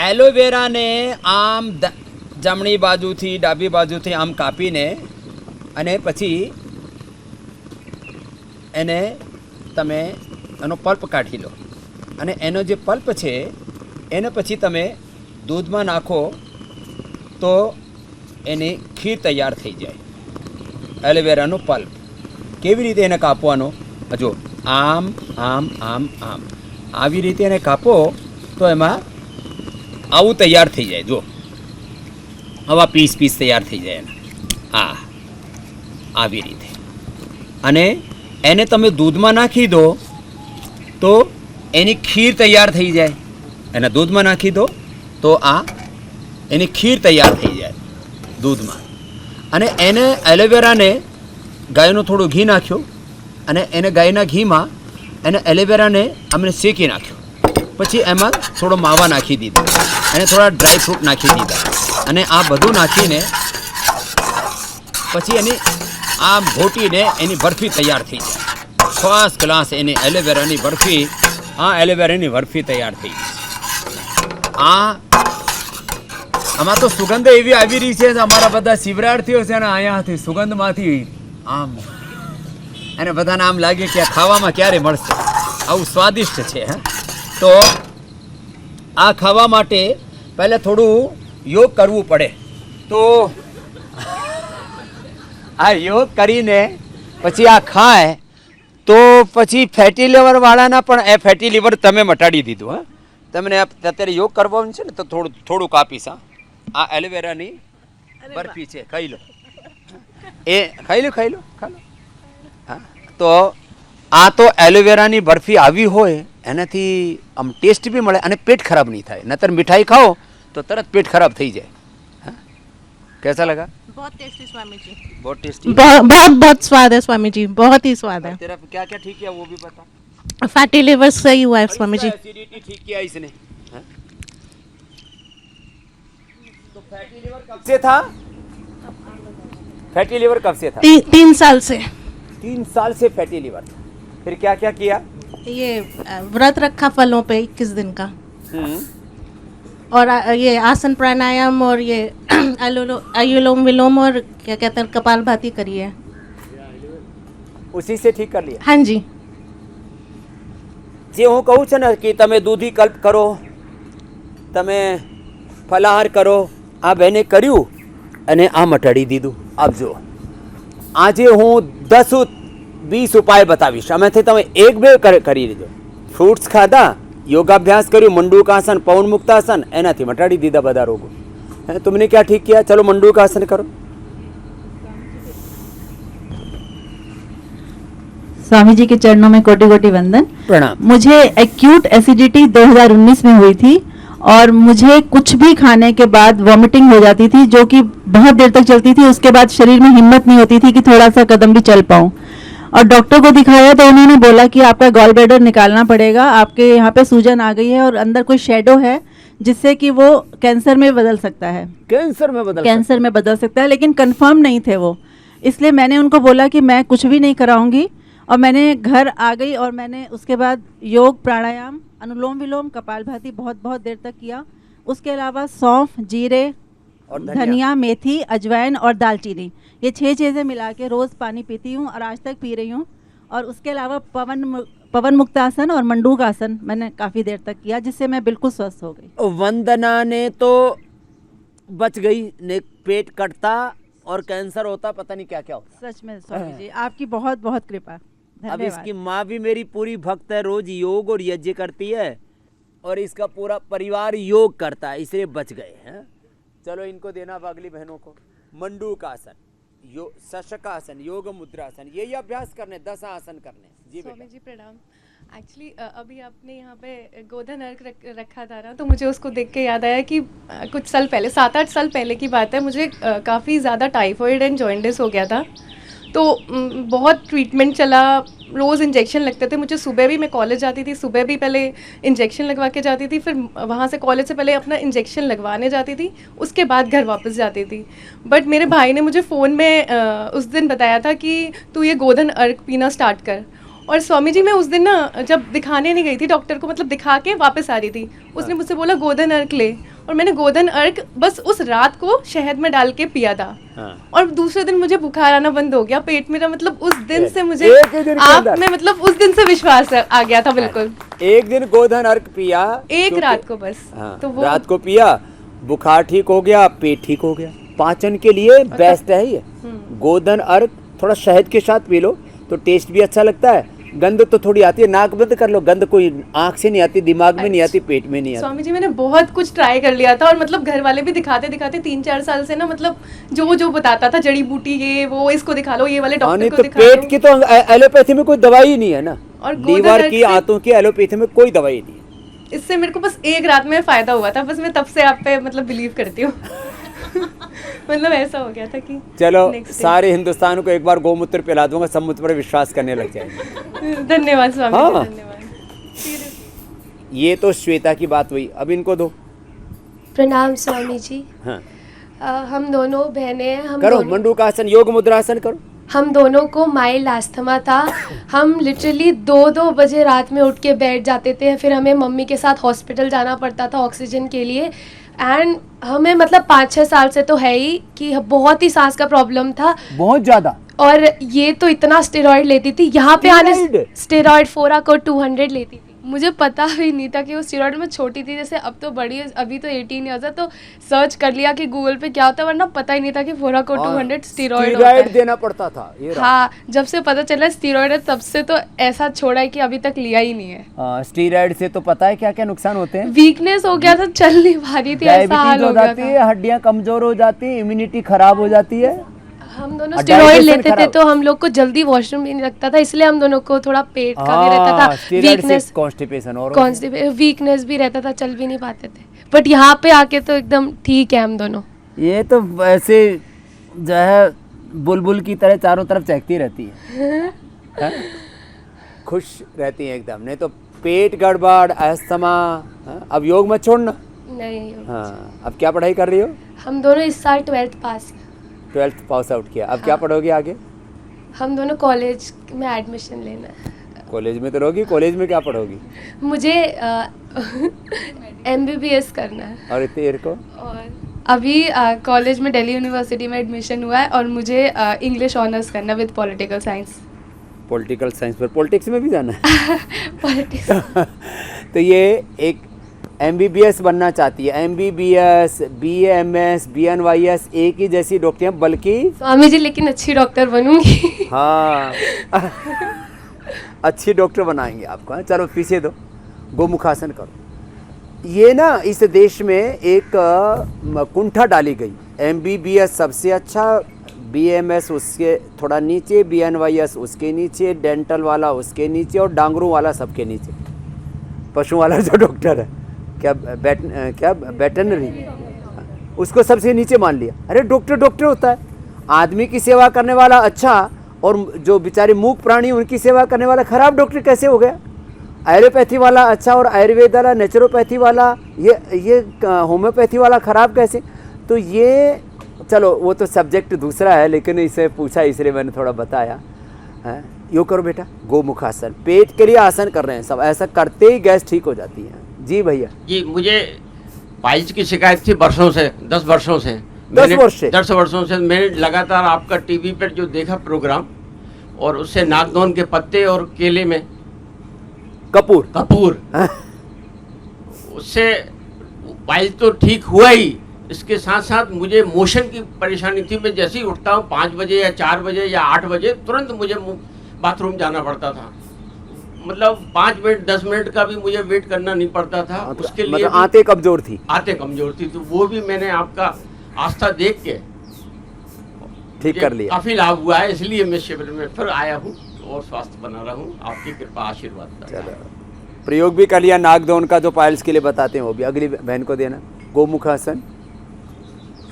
એલોવેરાને આમ જમણી બાજુથી ડાબી બાજુથી આમ કાપીને અને પછી એને તમે એનો પલ્પ કાઢી લો અને એનો જે પલ્પ છે એને પછી તમે દૂધમાં નાખો તો એની ખીર તૈયાર થઈ જાય. એલોવેરાનું પલ્પ કેવી રીતે એને કાપવાનો? જો આમ આમ આમ આમ આવી રીતે એને કાપો તો એમાં આવું તૈયાર થઈ જાય. જો આવા પીસ પીસ તૈયાર થઈ જાય એના આવી રીતે. અને એને તમે દૂધમાં નાખી દો તો એની ખીર તૈયાર થઈ જાય. એને દૂધમાં નાખી દો તો એની ખીર તૈયાર થઈ જાય દૂધમાં. અને એને એલોવેરાને ગાયનું થોડું ઘી નાખ્યું અને એને ગાયના ઘીમાં એને એલોવેરાને અમને શેકી નાખ્યું. પછી એમાં થોડો માવા નાખી દીધો અને થોડા ડ્રાય ફ્રૂટ નાખી દીધા અને આ બધું નાખીને પછી એની ઘોટીને એની બરફી તૈયાર થઈ જાય. ફર્સ્ટ ક્લાસ એની એલોવેરાની બરફી એલોવેરાની બરફી તૈયાર થઈ ગઈ. આમાં તો સુગંધ એવી આવી રહી છે. અમારા બધા શિવરાર્થીઓ છે ને અહીંયાથી સુગંધમાંથી આમ અને બધાને આમ લાગે કે આ ખાવામાં ક્યારે મળશે. આવું સ્વાદિષ્ટ છે. તો આ ખાવા માટે પહેલાં થોડું યોગ કરવું પડે. તો આ યોગ કરીને પછી આ ખાય તો પછી ફેટી લીવરવાળાના પણ એ ફેટી લીવર તમે મટાડી દીધું. તમને અત્યારે યોગ કરવાનું છે ને તો થોડુંક આપીશ. આ એલોવેરાની બરફી છે, ખાઈ લો. ખાઈ લો હા. તો આ તો એલોવેરાની બરફી આવી હોય એનાથી આમ ટેસ્ટ બી મળે અને પેટ ખરાબ નહીં થાય. નતર મીઠાઈ ખાઓ તો તરત પેટ ખરાબ થઈ જાય. कैसा लगा? बहुत टेस्टी स्वामी जी. बहुत टेस्टी. बहुत स्वाद है स्वामी जी. बहुत ही स्वाद है. तेरा क्या क्या ठीक किया वो भी बता. फैटी लिवर सही हुआ है स्वामी जी. एसिडिटी ठीक किया इसने. तो फैटी लिवर कब से था? फैटी लिवर कब से था? 3 साल से. 3 साल से फैटी लिवर था. फिर क्या क्या किया? ये व्रत रखा फलों पे 21 दिन का. और ये आसन प्राणायाम और ये अनुलोम विलोम और क्या कहते हैं कपालभाति करी है. उसी से ठीक कर लिया. हाँ जी. જે હું કહું છું ને કે તમે દૂધી કલ્પ કરો, તમે ફલાહાર કરો, આ બેને કર્યું અને આ મટાડી દીધું. આપજો આજે હું 10-20 ઉપાય બતાવીશ. આમાંથી તમે 1-2 કરી લીધો. ફ્રૂટ્સ ખાધા, યોગાભ્યાસ કર્યું, મંડૂકાસન, પવન મુક્તાસન, એનાથી મટાડી દીધા બધા રોગો. तुमने क्या ठीक किया? चलो मंडूकासन करो. स्वामी जी के चरणों में कोटि कोटि वंदन. प्रणाम. मुझे एक्यूट एसिडिटी 2019 में हुई थी और मुझे कुछ भी खाने के बाद वॉमिटिंग हो जाती थी जो कि बहुत देर तक चलती थी. उसके बाद शरीर में हिम्मत नहीं होती थी कि थोड़ा सा कदम भी चल पाऊँ. और डॉक्टर को दिखाया तो उन्होंने बोला कि आपका गॉल ब्लैडर निकालना पड़ेगा, आपके यहाँ पे सूजन आ गई है और अंदर कोई शेडो है जिससे कि वो कैंसर में बदल सकता है. कैंसर में बदल सकता है. लेकिन कंफर्म नहीं थे वो, इसलिए मैंने उनको बोला कि मैं कुछ भी नहीं कराऊंगी. और मैंने घर आ गई और मैंने उसके बाद योग, प्राणायाम, अनुलोम विलोम, कपालभाति बहुत बहुत देर तक किया. उसके अलावा सौंफ, जीरे और धनिया, मेथी, अजवाइन और दालचीनी, ये 6 चीज़ें मिला के रोज़ पानी पीती हूँ और आज तक पी रही हूँ. और उसके अलावा पवन मुक्तासन और मंडूकासन मैंने काफ़ी देर तक किया जिससे मैं बिल्कुल स्वस्थ हो गई. वंदना ने तो बच गई, ने पेट कटता और कैंसर होता, पता नहीं क्या क्या होता. सच में स्वामी जी आपकी बहुत बहुत कृपा. अब इसकी माँ भी मेरी पूरी भक्त है, रोज योग और यज्ञ करती है और इसका पूरा परिवार योग करता है, इसलिए बच गए हैं. चलो इनको देना अगली बहनों को. मंडूकासन, शशकासन, योग मुद्रासन, यही अभ्यास करने, 10 आसन करने. जी स्वामी जी प्रणाम. एक्चुअली अभी आपने यहाँ पे गोधन अर्क रखा था ना, तो मुझे उसको देख के याद आया कि कुछ साल पहले, 7-8 साल पहले की बात है, मुझे काफ़ी ज़्यादा टाइफॉइड एंड जॉइंटिस हो गया था. तो बहुत ट्रीटमेंट चला, रोज़ इंजेक्शन लगते थे मुझे. सुबह भी मैं कॉलेज जाती थी, सुबह भी पहले इंजेक्शन लगवा के जाती थी, फिर वहाँ से कॉलेज से पहले अपना इंजेक्शन लगवाने जाती थी, उसके बाद घर वापस जाती थी. बट मेरे भाई ने मुझे फ़ोन में उस दिन बताया था कि तू ये गोधन अर्क पीना स्टार्ट कर. और स्वामी जी मैं उस दिन ना जब दिखाने नहीं गई थी डॉक्टर को, मतलब दिखा के वापस आ रही थी, उसने मुझसे बोला गोधन अर्क ले. और मैंने गोधन अर्क बस उस रात को शहद में डाल के पिया था। हाँ। और दूसरे दिन मुझे बुखार आना बंद हो गया पेट मेरा, मतलब उस दिन से मुझे एक ही दिन के आप अंदर? में मतलब उस दिन से विश्वास आ गया था बिल्कुल। एक दिन गोधन अर्क पिया, एक क्योंकि- रात को बस। हाँ, तो वो रात को पिया, बुखार ठीक हो गया, पेट ठीक हो गया। पाचन के लिए बेस्ट है ये गोधन अर्क। थोड़ा शहद के साथ पी लो तो टेस्ट भी अच्छा लगता है। गंध तो थोड़ी आती है, नाक बंद कर लो, गंध कोई आंख से नहीं आती, दिमाग में नहीं आती, पेट में नहीं आती। स्वामी जी मैंने बहुत कुछ ट्राई कर लिया था, और मतलब घर वाले भी दिखाते दिखाते 3-4 साल से ना, मतलब जो जो बताता था जड़ी बूटी ये वो, इसको दिखा लो, ये वाले हाँ, डॉक्टर नहीं को तो दिखा पेट लो। की तो एलोपैथी में कोई दवाई ही नहीं है ना, और गोधन लीवर अर्क की, से- आंतों की एलोपैथी में कोई दवाई नहीं है। इससे मेरे को बस एक रात में फायदा हुआ था, बस मैं तब से आप पे मतलब बिलीव करती हूँ। मतलब ऐसा हो गया था कि चलो next day। सारे हिंदुस्तान को एक बार गोमूत्र पिला दूंगा, सब मुझ पर विश्वास करने लग जाएंगे। धन्यवाद स्वामी हाँ। जी, धन्यवाद। ये तो श्वेता की बात हुई, अब इनको दो। प्रणाम स्वामी जी। हाँ, हम दोनों बहनें हैं। करो मंडूकासन, योग मुद्रासन करो। हम दोनों को माइल्ड अस्थमा था। हम लिटरली 2-2 बजे रात में उठ के बैठ जाते थे, फिर हमें मम्मी के साथ हॉस्पिटल जाना पड़ता था ऑक्सीजन के लिए। एंड हमें मतलब 5-6 साल से तो है ही कि बहुत ही सांस का प्रॉब्लम था, बहुत ज्यादा। और ये तो इतना स्टेरॉइड लेती थी, यहाँ पे आने स्टेरॉइड? स्टेरॉइड फोराकोड 200 लेती थी। मुझे पता भी नहीं था कि वो स्टेरॉइड में छोटी थी, जैसे अब तो बड़ी है, अभी तो 18 ईयर्स है, तो सर्च कर लिया कि गूगल पे क्या होता है, वरना पता ही नहीं था कि फोराकोड 200 स्टेरॉइड होता है। देना पड़ता था ये रहा। हाँ, जब से पता चला स्टेरॉइड है तब से तो ऐसा छोड़ा है कि अभी तक लिया ही नहीं है। स्टीरॉइड से तो पता है क्या क्या नुकसान होते हैं। वीकनेस हो गया था, चल नहीं पा रही थी, ऐसा हाल डायबिटीज हो हो गया जाती था। है, हड्डियां कमजोर हो जाती है, इम्यूनिटी खराब हो जाती है। हम दोनों और स्टेरॉइड digestion लेते थे खराब। तो हम लोग को जल्दी वॉशरूम भी नहीं लगता था, इसलिए हम दोनों को थोड़ा पेट का भी रहता था, वीकनेस कॉन्स्टिपेशन और वीकनेस भी रहता था, चल भी नहीं पाते थे। बट यहाँ पे आके तो एकदम ठीक है हम दोनों। ये तो ऐसे जो है बुलबुल की तरह चारों तरफ चहकती रहती है, हैं? खुश रहती है एकदम। नहीं तो पेट गड़बड़, अस्थमा। हैं? अब योग मत छोड़ना। नहीं, हाँ, अब क्या पढ़ाई कर रही हो? हम दोनों इस साल 12th पास। 12th पास आउट किया, अब क्या पढ़ोगे आगे? हम दोनों कॉलेज में एडमिशन लेना है। कॉलेज में तो रहोगी, कॉलेज में क्या पढ़ोगी? मुझे MBBS करना है। और तेरे को? और अभी कॉलेज में दिल्ली यूनिवर्सिटी में एडमिशन हुआ है, और मुझे इंग्लिश ऑनर्स करना with political science. Political science पर, पॉलिटिक्स में भी जाना है। पॉलिटिक्स। तो ये एक MBBS बनना चाहती है। MBBS, BAMS, BNYS एक ही जैसी डॉक्टरियाँ, बल्कि स्वामी जी लेकिन अच्छी डॉक्टर बनूंगी। हाँ अच्छी डॉक्टर बनाएंगे आपको। हाँ, चलो पीछे दो, गोमुखासन करो। ये ना इस देश में एक कुंठा डाली गई। MBBS सबसे अच्छा, BMS उसके थोड़ा नीचे, BNYS उसके नीचे, डेंटल वाला उसके नीचे, और डांगरू वाला सबके नीचे। पशु वाला जो डॉक्टर है, क्या वेटरनरी, उसको सबसे नीचे मान लिया। अरे डॉक्टर डॉक्टर होता है, आदमी की सेवा करने वाला अच्छा, और जो बेचारे मूक प्राणी उनकी सेवा करने वाला खराब डॉक्टर कैसे हो गया? एलोपैथी वाला अच्छा और आयुर्वेद वाला, नेचुरोपैथी वाला, ये होम्योपैथी वाला खराब कैसे? तो ये चलो वो तो सब्जेक्ट दूसरा है, लेकिन इसे पूछा इसलिए मैंने थोड़ा बताया। है यो करो बेटा, गोमुखासन, पेट के लिए आसन कर रहे हैं सब, ऐसा करते ही गैस ठीक हो जाती है। जी भैया। जी, मुझे पाइल्स की शिकायत थी वर्षों से, 10 वर्षों से। 10 वर्ष से? 10 वर्षों से मैंने लगातार आपका टीवी पर जो देखा प्रोग्राम, और उससे नागदौन के पत्ते और केले में कपूर उससे पाइल्स तो ठीक हुआ ही, इसके साथ साथ मुझे मोशन की परेशानी थी। मैं जैसे ही उठता हूँ 5 बजे या 4 बजे या 8 बजे, तुरंत मुझे बाथरूम जाना पड़ता था। मतलब 5 मिनट 10 मिनट का भी मुझे वेट करना नहीं पड़ता था। उसके लिए मतलब आते कमजोर थी। आते कमजोर थी, तो वो भी मैंने आपका आस्था देख के ठीक कर लिया। काफी लाभ हुआ है, इसलिए मैं शिविर में फिर आया हूँ और स्वास्थ्य बना रहा हूँ। आपकी कृपा आशीर्वाद। चलो प्रयोग भी कर लिया, नागदौन का जो पाइल्स के लिए बताते हैं वो भी अगली बहन को देना। गोमुखासन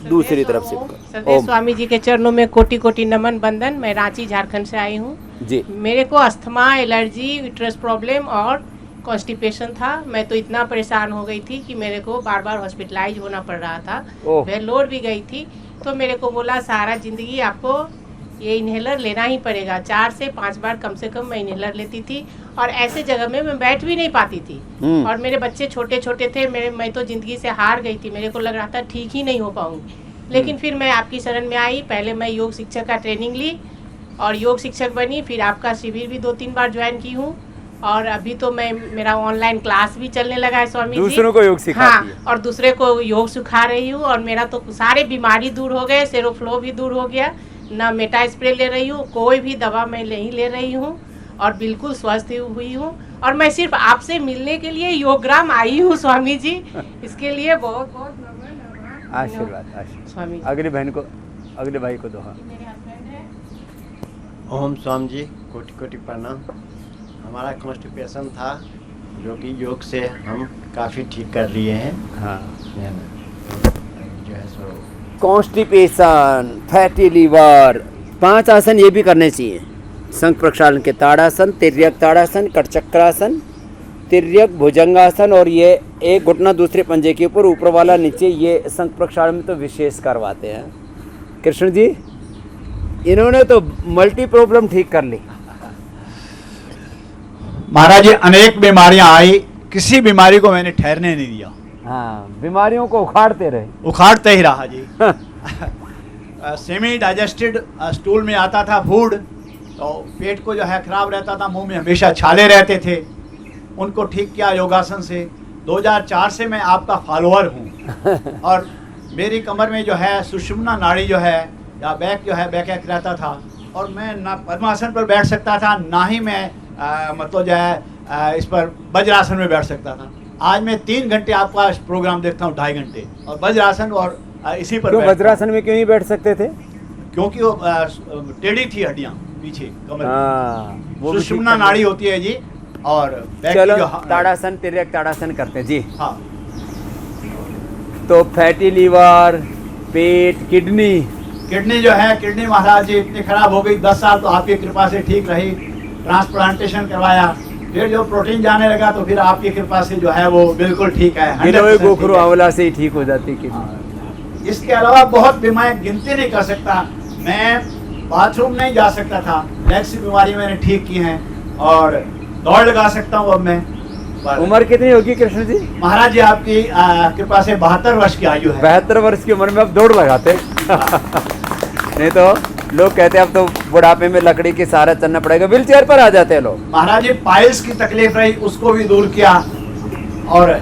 दूसरी तरफ से। सदैव स्वामी जी के चरणों में कोटि कोटि नमन बंदन। मैं रांची झारखंड से आई हूँ जी। मेरे को अस्थमा, एलर्जी, यूट्रस प्रॉब्लम और कॉन्स्टिपेशन था। मैं तो इतना परेशान हो गई थी कि मेरे को बार बार हॉस्पिटलाइज होना पड़ रहा था। ओह। वेलोर भी गई थी, तो मेरे को बोला सारा जिंदगी आपको ये इन्हेलर लेना ही पड़ेगा। 4 से 5 बार कम से कम मैं इन्हेलर लेती थी और ऐसे जगह में मैं बैठ भी नहीं पाती थी। और मेरे बच्चे छोटे छोटे थे, मैं तो ज़िंदगी से हार गई थी, मेरे को लग रहा था ठीक ही नहीं हो पाऊंगी। लेकिन फिर मैं आपकी शरण में आई, पहले मैं योग शिक्षक का ट्रेनिंग ली और योग शिक्षक बनी, फिर आपका शिविर भी 2-3 बार ज्वाइन की हूँ और अभी तो मेरा ऑनलाइन क्लास भी चलने लगा है स्वामी जी। दूसरों को योग सिखाती है। और दूसरे को योग सिखा रही हूँ और मेरा तो सारे बीमारी दूर हो गए, सेरोफ्लो भी दूर हो गया, ना मेटा स्प्रे ले रही हूँ, कोई भी दवा मैं नहीं ले रही हूँ और बिल्कुल स्वस्थ हुई हूँ। और मैं सिर्फ आपसे मिलने के लिए योगग्राम आई हूँ स्वामी जी, इसके लिए बहुत बहुत नमन आशीर्वाद स्वामी जी। अगली बहन को, अगले भाई को दो। हाँ। मेरे हस्बैंड है। ओम स्वामी जी, कोटि कोटि प्रणाम। हमारा कॉन्स्टिपेशन था जो कि योग से हम काफ़ी ठीक कर लिए हैं। हाँ। जो है सो कॉन्स्टिपेशन, फैटी लीवर, 5 आसन ये भी करने चाहिए। शंख प्रक्षालन के ताड़ासन, तिर्यक ताड़ासन, कटचक्रासन, तिर्यक भुजंगासन और ये एक घुटना दूसरे पंजे के ऊपर, ऊपर वाला नीचे, ये शंख प्रक्षालन में तो विशेष करवाते हैं। कृष्ण जी, इन्होंने तो मल्टी प्रॉब्लम ठीक कर ली। महाराज जी, अनेक बीमारियां आई, किसी बीमारी को मैंने ठहरने नहीं दिया। हाँ, बीमारियों को उखाड़ते रहे। उखाड़ते ही रहा जी। सेमी डाइजेस्टेड स्टूल में आता था फूड, तो पेट को जो है खराब रहता था, मुंह में हमेशा छाले रहते थे, उनको ठीक किया योगासन से। 2004 से मैं आपका फॉलोअर हूँ और मेरी कमर में जो है सुषुम्ना नाड़ी जो है या बैक जो है बैक एक रहता था और मैं ना पद्मासन पर बैठ सकता था, ना ही मैं मतलब जो है इस पर वज्रासन में बैठ सकता था। आज मैं 3 घंटे आपका प्रोग्राम देखता हूँ, 2.5 घंटे, और वज्रासन और इसी पर वज्रासन में क्यों नहीं बैठ सकते थे? क्योंकि वो टेढ़ी थी हड्डियाँ पीछे कमर में। सुषुम्ना नाड़ी होती है जी। और चलो ताड़ासन, तिर्यक ताड़ासन करते हैं जी। हाँ। तो फैटी लीवर, पेट, किडनी जो है, किडनी महाराज जी इतनी खराब हो गई, 10 साल तो आपकी कृपा से ठीक रही, ट्रांसप्लांटेशन करवाया, फिर जो प्रोटीन जाने लगा तो फिर आपकी कृपा से जो है वो बिल्कुल ठीक है। गोखरू आंवला से ही ठीक हो जाती किडनी। इसके अलावा बहुत बीमारियां गिनती नहीं कर सकता। मैं बाथरूम नहीं जा सकता था, लेग्स की बीमारी मैंने ठीक की हैं और दौड़ लगा सकता हूँ अब मैं। उम्र कितनी होगी कृष्ण जी? महाराज जी आपकी कृपा से 72 वर्ष की आयु है। 72 वर्ष की उम्र में अब दौड़ लगाते नहीं तो लोग कहते हैं अब तो बुढ़ापे में लकड़ी के सहारा चलना पड़ेगा, व्हील चेयर पर आ जाते हैं लोग। महाराज जी पाइल्स की तकलीफ रही, उसको भी दूर किया और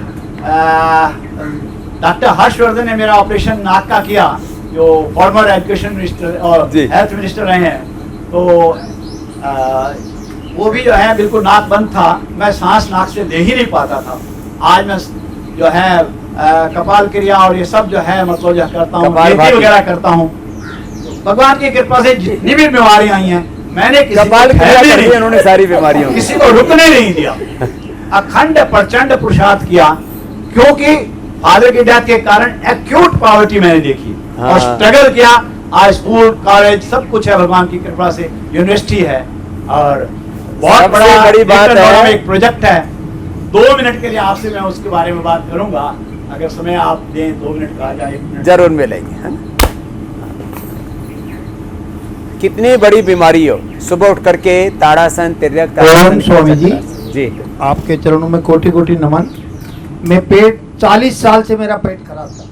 डॉक्टर हर्षवर्धन ने मेरा ऑपरेशन नाक का किया, जो फॉर्मर एजुकेशन मिनिस्टर और हेल्थ मिनिस्टर रहे हैं, तो वो भी जो है बिल्कुल नाक बंद था, मैं सांस नाक से ले ही नहीं पाता था। आज मैं जो है कपाल क्रिया और ये सब जो है मतलब जो करता हूँ, वगैरह करता हूँ। भगवान की कृपा से जितनी भी बीमारियां आई हैं, मैंने उन्होंने सारी बीमारियों किसी को रुकने नहीं दिया, अखंड प्रचंड पुरुषार्थ किया, क्योंकि फादर की डेथ के कारण एक्यूट पॉवर्टी मैंने देखी और स्ट्रगल किया। आज स्कूल कॉलेज सब कुछ है भगवान की कृपा से, यूनिवर्सिटी है और बहुत बड़ी बात है, एक प्रोजेक्ट है। 2 मिनट के लिए आपसे मैं उसके बारे में बात करूंगा, अगर समय आप दें 2 मिनट का जाए। जरूर मिलेंगे। कितनी बड़ी बीमारी हो, सुबह उठ करके ताड़ासन, तिर्यक ताड़ासन। स्वामी जी, जी आपके चरणों में कोटि कोटि नमन। मैं पेट 40 साल से मेरा पेट खराब था।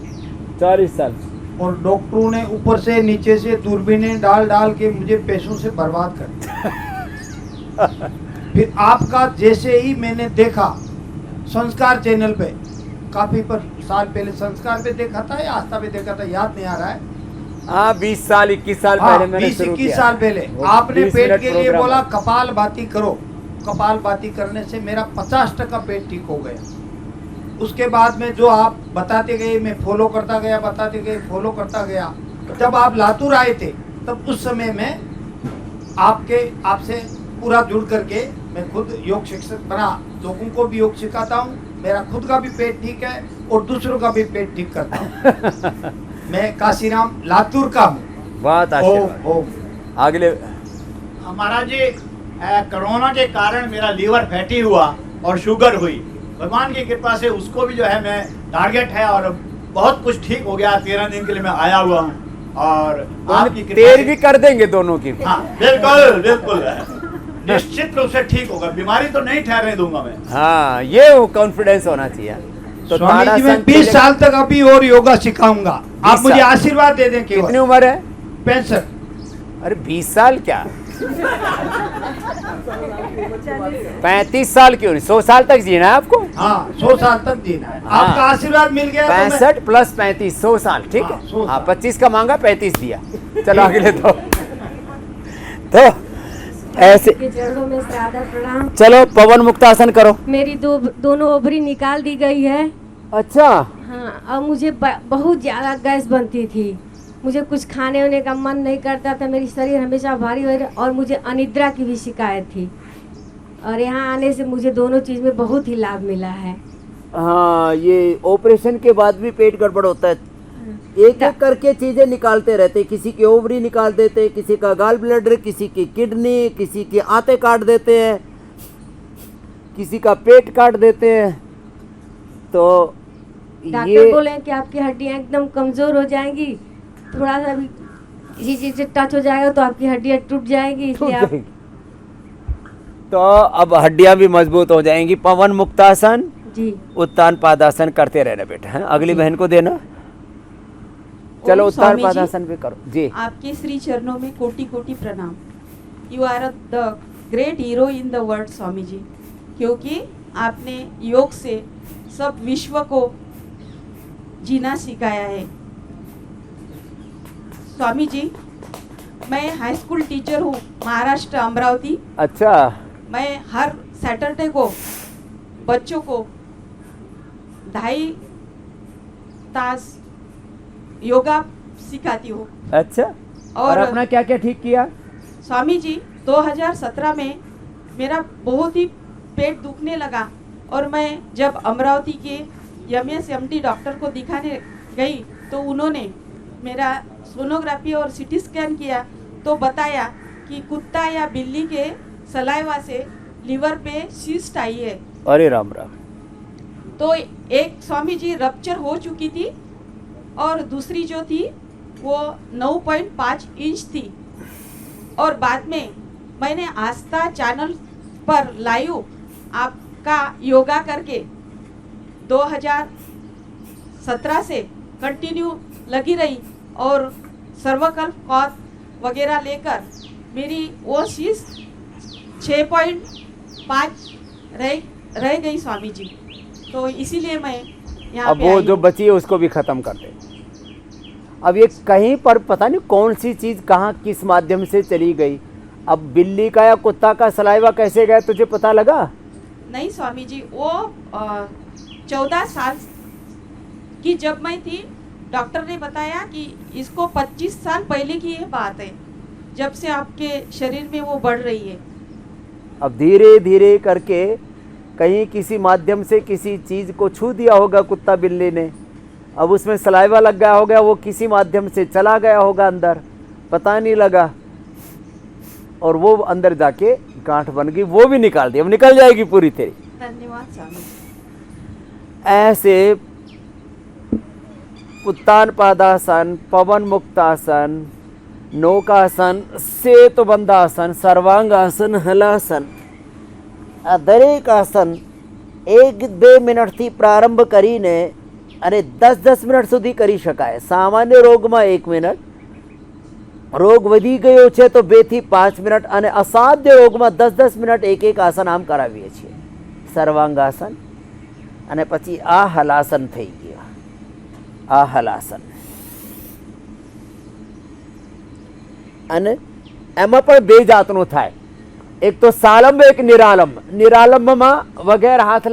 40 साल और डॉक्टरों ने ऊपर से नीचे से दूरबीनें डाल डाल के मुझे पैसों से बर्बाद कर दिया। फिर आपका जैसे ही मैंने देखा संस्कार चैनल पे, काफी पर साल पहले संस्कार पे देखा था या आस्था पे देखा था, याद नहीं आ रहा है। हाँ 20 साल 21 साल पहले मैंने शुरू किया। 20-21 साल पहले आपने पेट के लिए बोला कपाल भाती करो। कपाल भाती करने से मेरा 50% पेट ठीक हो गया। उसके बाद में जो आप बताते गए मैं फॉलो करता गया, बताते गए फॉलो करता गया। जब आप लातूर आए थे तब उस समय में आपसे पूरा जुड़ करके मैं खुद योग शिक्षक बना, लोगों को भी योग सिखाता हूँ, मेरा खुद का भी पेट ठीक है और दूसरों का भी पेट ठीक करता हूँ। मैं काशीराम लातूर का हूँ। बहुत अगले महाराज जी, कोरोना के कारण मेरा लीवर फैटी हुआ और शुगर हुई, भगवान की कृपा से उसको भी जो है मैं टारगेट है और बहुत कुछ ठीक हो गया। 13 दिन के लिए मैं आया हुआ हूँ और तो आपकी कृपा तेल से- भी कर देंगे दोनों की। हाँ बिल्कुल बिल्कुल निश्चित रूप से ठीक होगा, बीमारी तो नहीं ठहरने दूंगा मैं। हाँ, ये कॉन्फिडेंस होना चाहिए। तो स्वामी जी मैं ताड़ासन 20 साल तक अभी और योगा सिखाऊंगा, आप 20 मुझे साल। आशीर्वाद दे दें कितनी केवल। उम्र है? 65। अरे 20 साल क्या, 35 साल क्यों नहीं, 100 साल तक जीना है आपको। हाँ 100 साल तक जीना है, हाँ। आपका आशीर्वाद मिल गया तो मैं- 65 प्लस 35 100 साल, ठीक हाँ, है। 100 हाँ साल। 25 का मांगा, 35 दिया। चलो अगले तो ऐसे के चरणों में सादर प्रणाम। चलो पवन मुक्तासन करो। मेरी दोनों ओवरी निकाल दी गई है। अच्छा, हाँ, और मुझे बहुत ज़्यादा गैस बनती थी, मुझे कुछ खाने होने का मन नहीं करता था, मेरी शरीर हमेशा भारी हो रही और मुझे अनिद्रा की भी शिकायत थी। और यहाँ आने से मुझे दोनों चीज़ में बहुत ही लाभ मिला है। हाँ, ये ऑपरेशन के बाद भी पेट गड़बड़ होता है, एक एक करके चीजें निकालते रहते, किसी की ओवरी निकाल देते, किसी का गाल ब्लैडर, किसी की किडनी, किसी के आंतें काट देते हैं, किसी का पेट काट देते हैं। तो डॉक्टर ये बोले हैं कि आपकी हड्डियाँ एकदम कमज़ोर हो जाएंगी, थोड़ा सा भी किसी चीज़ से टच हो जाएगा तो आपकी हड्डियाँ टूट जाएगी, इसलिए आप तो अब हड्डियां भी मजबूत हो जाएंगी। पवन मुक्तासन, जी उत्तान पादासन करते रहना बेटा, है अगली बहन को देना। चलो ओम उत्तान स्वामी जी, पादासन भी करो जी। आपके श्री चरणों में कोटि कोटि प्रणाम। You are the great hero in the world Swami ji, क्योंकि आपने योग से सब विश्व को जीना सिखाया है। स्वामी जी, मैं हाई स्कूल टीचर हूँ, महाराष्ट्र अमरावती। अच्छा, मैं हर सैटरडे को बच्चों को 2.5 तास योगा सिखाती हूँ। अच्छा, और अपना क्या क्या ठीक किया? स्वामी जी 2017 में मेरा बहुत ही पेट दुखने लगा और मैं जब अमरावती के MSMD डॉक्टर को दिखाने गई तो उन्होंने मेरा सोनोग्राफी और CT स्कैन किया तो बताया कि कुत्ता या बिल्ली के सलाइवा से लीवर पे सिस्ट आई है। अरे राम राम। तो एक स्वामी जी रप्चर हो चुकी थी और दूसरी जो थी वो 9.5 इंच थी। और बाद में मैंने आस्था चैनल पर लाइव आपका योगा करके 2017 से कंटिन्यू लगी रही और सर्वकल्प कौर वगैरह लेकर मेरी वो चीज़ 6.5 रह गई स्वामी जी। तो इसीलिए मैं यहाँ अब पे वो आई जो हूँ। बची है उसको भी खत्म कर दे। अब ये कहीं पर पता नहीं कौन सी चीज कहाँ किस माध्यम से चली गई। अब बिल्ली का या कुत्ता का सलाइवा कैसे गया तुझे पता लगा? नहीं स्वामी जी, वो 14 साल की जब मैं थी, डॉक्टर ने बताया कि इसको 25 साल पहले की ये बात है, जब से आपके शरीर में वो बढ़ रही है। अब धीरे धीरे करके कहीं किसी माध्यम से किसी चीज को छू दिया होगा कुत्ता बिल्ली ने, अब उसमें सलाइवा लग गया होगा, वो किसी माध्यम से चला गया होगा अंदर, पता नहीं लगा, और वो अंदर जाके गांठ बन गई, वो भी निकाल दी, अब निकल जाएगी पूरी तेरी। धन्यवाद स्वामी। ऐसे उत्तान पादासन, पवन मुक्तासन, नौकासन, सेतुबंधासन, सर्वांगासन, हलासन, આ દરેક આસન 1-2 મિનિટથી પ્રારંભ કરીને અને 10-10 મિનિટ સુધી કરી શકાય. સામાન્ય રોગમાં 1 મિનિટ, રોગ વધી ગયો છે તો 2 થી 5 મિનિટ, અને અસાધ્ય રોગમાં 10-10 મિનિટ એક એક આસન આમ કરાવીએ છીએ. સર્વાંગાસન અને પછી આ હલાસન થઈ ગયું. આ હલાસન અને એમાં પણ 2 જાતનું થાય. एक तो सालंब, एक निरालंब. निरालंब में वगैर हाथ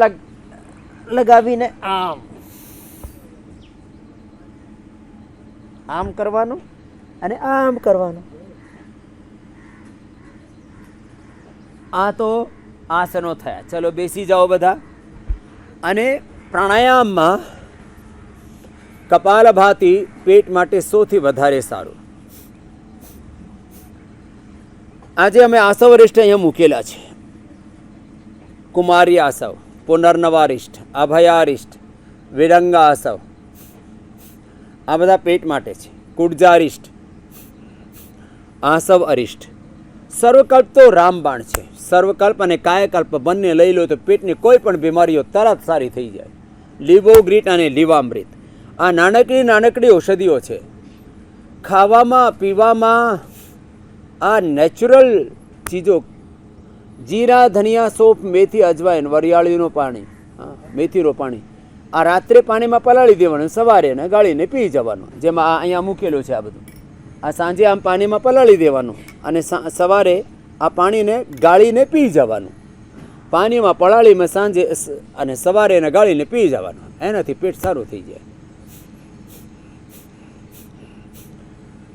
लगावीने आम करवानो અને આમ કરવાનો. આ તો આસનો થયા. ચલો બેસી જાઓ બધા. અને પ્રાણાયામમાં કપાલભાતિ પેટ માટે સૌથી વધારે સારું. આજે અમે આસવરિષ્ઠ અહીંયા મૂકેલા છે. કુમારી આસવ, પુનર્નવારિષ્ઠ, અભયારિષ્ઠ, વિરંગા આસવ, આ બધા પેટ માટે છે. કુડજારિષ્ઠ, આસવ અરિષ્ટ. સર્વકલ્પ તો રામબાણ છે. સર્વકલ્પ અને કાયકલ્પ બંને લઈ લો તો પેટની કોઈ પણ બીમારીઓ તરત સારી થઈ જાય. લીવોગ્રીટ અને લીવામૃત આ નાનકડી ઔષધિઓ છે. ખાવામાં પીવામાં આ નેચરલ ચીજો, જીરા, ધનિયા, સોફ, મેથી, અજવાઈન, વરિયાળીનું પાણી, મેથીનું પાણી આ રાત્રે પાણીમાં પલાળી દેવાનું, સવારે ને ગાળીને પી જવાનું. જેમાં આ અહીંયા મૂકેલું છે આ બધું. આ સાંજે આમ પાણીમાં પલાળી દેવાનું અને સવારે આ પાણીને ગાળીને પી જવાનું. પાણીમાં પલાળીમાં સાંજે અને સવારે એને ગાળીને પી જવાનું. એનાથી પેટ સારું થઈ જાય.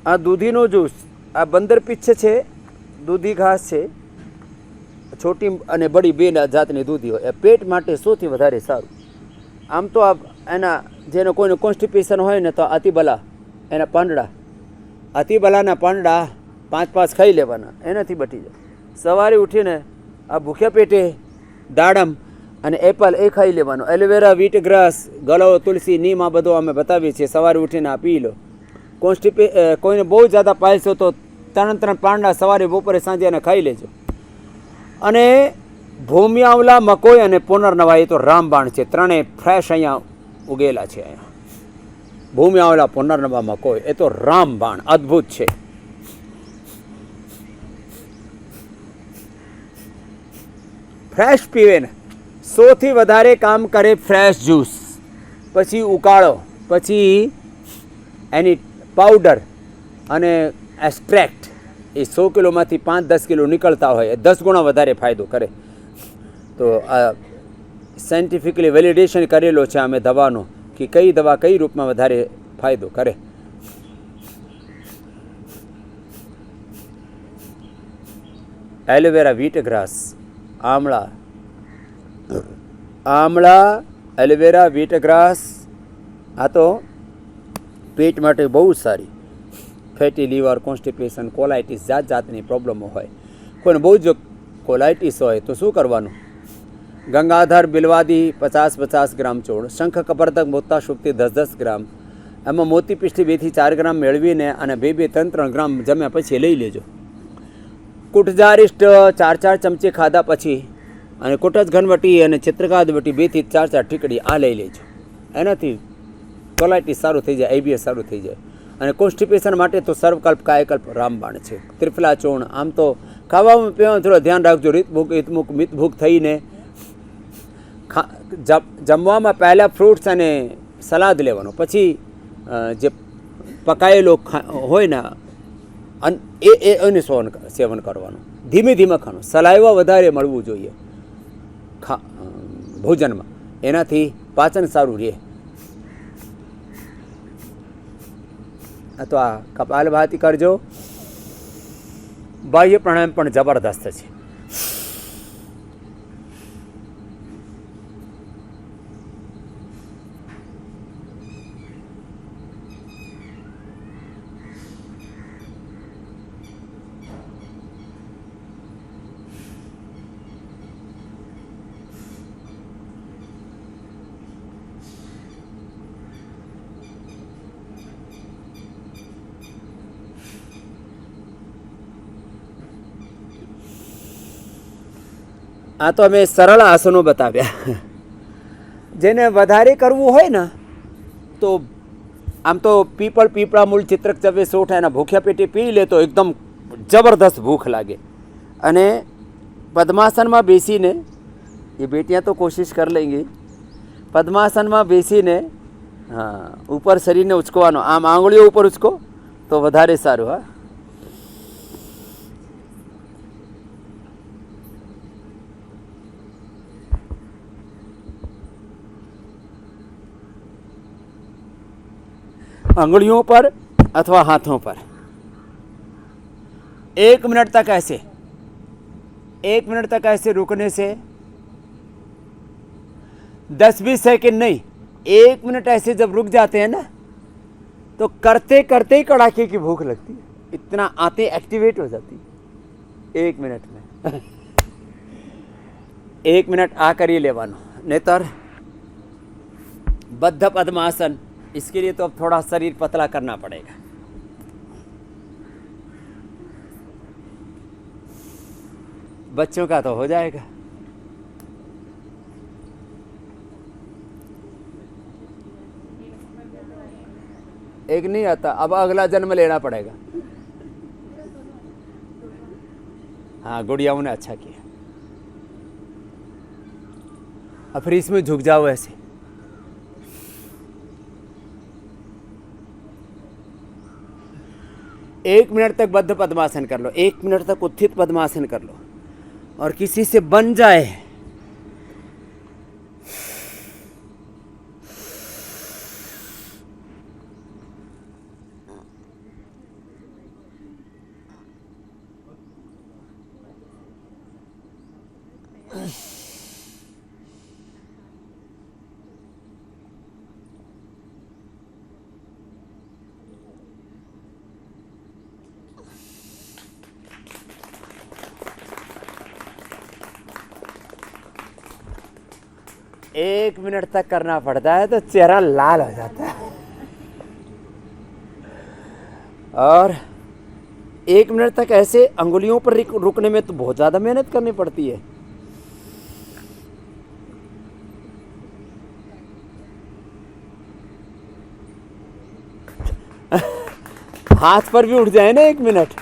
આ દૂધીનો જ્યુસ, આ બંદર પીછ છે, દૂધી ઘાસ છે, છોટી અને બડી બે જાતની દૂધી હોય. એ પેટ માટે સૌથી વધારે સારું. આમ તો આ એના જેનો કોઈને કોન્સ્ટિપેશન હોય ને તો અતિબલા એના પાંદડા, અતિબલાના પાંદડા 5 ખાઈ લેવાના, એનાથી બટી જાય. સવારે ઉઠીને આ ભૂખ્યા પેટે દાડમ અને એપલ એ ખાઈ લેવાનું. એલોવેરા, વીટ ગ્રાસ, ગળો, તુલસી, નીમ આ બધું અમે બતાવીએ છીએ. સવારે ઉઠીને આ પી લો. કોઈને બહુ જ્યાદા પાયસો તો 3 પાંદડા સવારે, બપોરે, સાંજે એને ખાઈ લેજો. અને ભૂમિ આવલા, મકોઈ અને પુનર્નવા એ તો રામબાણ છે. ત્રણેય ફ્રેશ અહીંયા ઉગેલા છે. અહીંયા ભૂમિ આવલા, પુનર્નવા, મકોઈ એ તો રામબાણ અદ્ભુત છે. ફ્રેશ પીવે ને સૌથી વધારે કામ કરે ફ્રેશ જ્યુસ, પછી ઉકાળો, પછી એની પાવડર અને એક્સ્ટ્રેક્ટ. એ 100 કિલોમાંથી 5-10 કિલો નીકળતા હોય એ 10 ગુણા વધારે ફાયદો કરે. તો આ સાયન્ટિફિકલી વેલિડેશન કરેલો છે અમે દવાનો કે કઈ દવા કઈ રૂપમાં વધારે ફાયદો કરે. એલોવેરા, વીટ ગ્રાસ, આમળા, એલોવેરા, વીટ ગ્રાસ આ તો પેટ માટે બહુ સારી. ફેટી લીવર, કોન્સ્ટિપેશન, કોલાઇટિસ, જાતની પ્રોબ્લેમો હોય. કોઈને બહુ જ કોલાઇટિસ હોય તો શું કરવાનું? ગંગાધર, બિલવાદી 50-50 ગ્રામ ચોળ, શંખ, કપરતક, મોતા શુક્તિ 10-10 ગ્રામ, એમાં મોતી પીષ્ઠી 2 થી 4 ગ્રામ મેળવીને અને 2-3 ગ્રામ જમ્યા પછી લઈ લેજો. કુટજારિષ્ટ 4 ચમચી ખાધા પછી અને કુટજ ઘનવટી અને ચિત્રકાદવટી 2 થી 4 ટીકડી આ લઈ લેજો. એનાથી કોલાઇટિસ સારું થઈ જાય, આઈબીએસ સારું થઈ જાય. અને કોન્સ્ટિપેશન માટે તો સર્વકલ્પ, કાયકલ્પ રામબાણ છે. ત્રિફલા ચોણ. આમ તો ખાવામાં પીવામાં થોડું ધ્યાન રાખજો. રીતમુખ મિતભૂખ થઈને જમવામાં પહેલાં ફ્રૂટ્સ અને સલાદ લેવાનો, પછી જે પકાયેલો હોય ને એનું સેવન કરવાનું. ધીમે ખાવાનું. સલાઈવા વધારે મળવું જોઈએ ભોજનમાં, એનાથી પાચન સારું રહે. તો આ કપાલભાતિ કરજો. બાહ્ય પ્રાણાયામ પણ જબરદસ્ત છે. આ તો અમે સરળ આસનો બતાવ્યા. જેને વધારે કરવું હોય ને તો આમ તો પીપળા મૂળ, ચિત્રક, ચવે, સોઠ એના ભૂખ્યા પેટે પી લે તો એકદમ જબરદસ્ત ભૂખ લાગે. અને પદ્માસનમાં બેસીને, એ બેટિયાં તો કોશિશ કર લેંગી, પદ્માસનમાં બેસીને ઉપર શરીરને ઉચકવાનો. આમ આંગળીઓ ઉપર ઉચકો તો વધારે સારું. હા, अंगुलियों पर अथवा हाथों पर 1 मिनट तक ऐसे, 1 मिनट तक ऐसे रुकने से 10-20 सेकंड नहीं, 1 मिनट ऐसे जब रुक जाते हैं ना तो करते करते ही कड़ाके की भूख लगती है. इतना आते एक्टिवेट हो जाती है 1 मिनट में. 1 मिनट आ कर ही लेवानो. नेतर बद्ध पद्मासन, इसके लिए तो अब थोड़ा शरीर पतला करना पड़ेगा. बच्चों का तो हो जाएगा। एक नहीं आता, अब अगला जन्म लेना पड़ेगा। हाँ, गुड़ियाओं ने अच्छा किया। अब फिर इसमें झुक जाओ ऐसे। एक मिनट तक बद्ध पद्मासन कर लो, 1 मिनट तक उत्थित पद्मासन कर लो, और किसी से बन जाए एक मिनट तक करना पड़ता है तो चेहरा लाल हो जाता है। और 1 मिनट तक ऐसे अंगुलियों पर रुकने में तो बहुत ज़्यादा मेहनत करनी पड़ती है। हाथ पर भी उठ जाए ना 1 मिनट,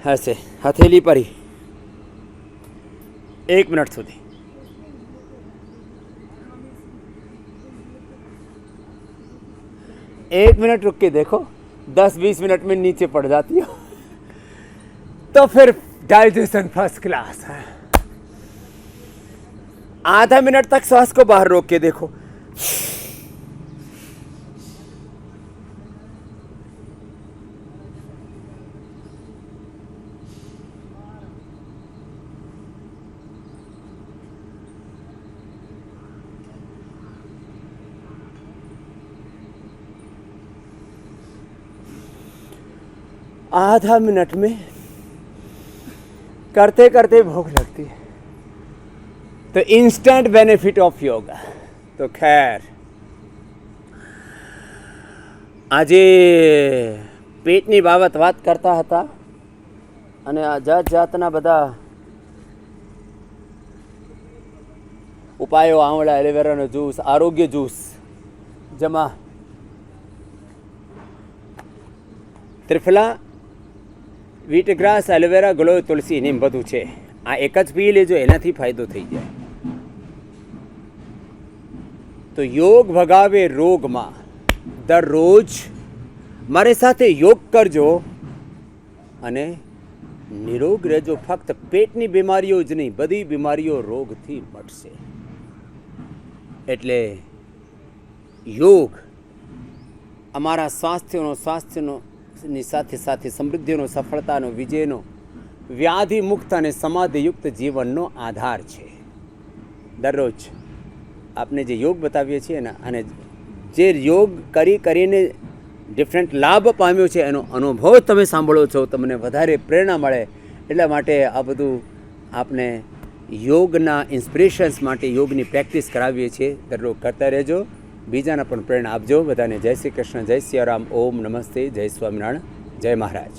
ऐसे हथेली पर ही 1 मिनट સુધી। एक मिनट रुक के देखो, 10-20 मिनट में नीचे पड़ जाती हो तो फिर डाइजेशन फर्स्ट क्लास है। आधा मिनट तक श्वास को बाहर रोक के देखो। आधा मिनट में करते करते भूख लगती है, तो इंस्टेंट बेनिफिट ऑफ योगा। तो खैर, આજે પેટની બાબત વાત કરતા હતા અને આ જાત જાતના બધા ઉપાયો, આંવળા, એલોવેરાનો જ્યુસ, આરોગ્ય જ્યુસ, જેમાં ત્રિફલા, વીટગ્રાસ, એલોવેરા, ગળો, તુલસી, નીમ બધું છે। આ એક જ પી લેજો, એનાથી ફાયદો થઈ જાય। તો योग ભગાવે રોગમાં। દરરોજ મારી સાથે योग કરજો અને નિરોગ રહેજો। ફક્ત પેટની બીમારીઓ જ નહીં, બધી બીમારીઓ રોગથી મટશે। એટલે योग અમારા સ્વાસ્થ્યનો ની સાથે સાથે સમૃદ્ધિનો, સફળતાનો, વિજયનો, વ્યાધિ મુક્ત અને સમાધિયુક્ત જીવનનો આધાર છે। દરરોજ આપને જે યોગ બતાવીએ છીએ ને, અને જે યોગ કરીને ડિફરન્ટ લાભ પામ્યો છે એનો અનુભવ તમે સાંભળો છો, તમને વધારે પ્રેરણા મળે। એટલા માટે આ બધું આપને યોગના ઇન્સ્પિરેશન્સ માટે યોગની પ્રેક્ટિસ કરાવીએ છીએ। દરરોજ કરતા રહેજો, બીજાને પણ પ્રેરણા આપજો। બધાને જય શ્રી કૃષ્ણ, જય સિયારામ, ઓમ નમસ્તે, જય સ્વામિનારાયણ, જય મહારાજ।